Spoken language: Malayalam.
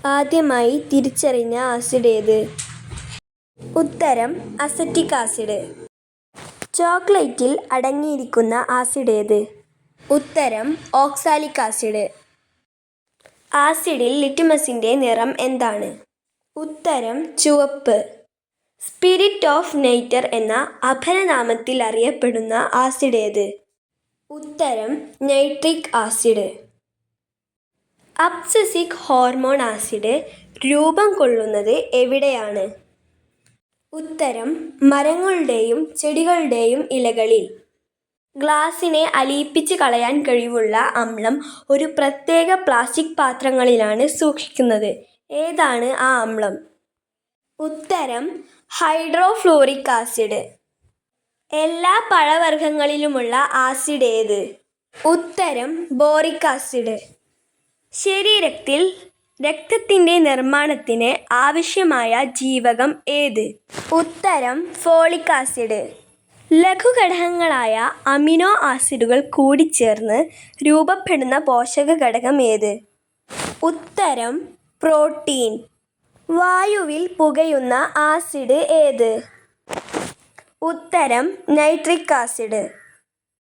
ആദ്യമായി തിരിച്ചറിഞ്ഞ ആസിഡ് ഏത്? ഉത്തരം അസറ്റിക് ആസിഡ്. ചോക്ലേറ്റിൽ അടങ്ങിയിരിക്കുന്ന ആസിഡ് ഏത്? ഉത്തരം ഓക്സാലിക് ആസിഡ്. ആസിഡിൽ ലിറ്റ്മസിൻ്റെ നിറം എന്താണ്? ഉത്തരം ചുവപ്പ്. സ്പിരിറ്റ് ഓഫ് നേച്ചർ എന്ന അപരനാമത്തിൽ അറിയപ്പെടുന്ന ആസിഡ് ഏത്? ഉത്തരം nitric acid. Abscisic hormone acid രൂപം കൊള്ളുന്നത് എവിടെയാണ്? ഉത്തരം മരങ്ങളുടെയും ചെടികളുടെയും ഇലകളിൽ. ഗ്ലാസിനെ അലിയിപ്പിച്ച് കളയാൻ കഴിവുള്ള അമ്ലം ഒരു പ്രത്യേക പ്ലാസ്റ്റിക് പാത്രങ്ങളിലാണ് സൂക്ഷിക്കുന്നത്. ഏതാണ് ആ അമ്ലം? ഉത്തരം ഹൈഡ്രോഫ്ലൂറിക് ആസിഡ്. എല്ലാ പഴവർഗ്ഗങ്ങളിലുമുള്ള ആസിഡ് ഏത്? ഉത്തരം ബോറിക് ആസിഡ്. ശരീരത്തിൽ രക്തത്തിൻ്റെ നിർമ്മാണത്തിന് ആവശ്യമായ ജീവകം ഏത്? ഉത്തരം ഫോളിക് ആസിഡ്. ലഘുഘടകങ്ങളായ അമിനോ ആസിഡുകൾ കൂടിച്ചേർന്ന് രൂപപ്പെടുന്ന പോഷക ഘടകം ഏത്? ഉത്തരം പ്രോട്ടീൻ. വായുവിൽ പുകയുന്ന ആസിഡ് ഏത്? ഉത്തരം നൈട്രിക് ആസിഡ്.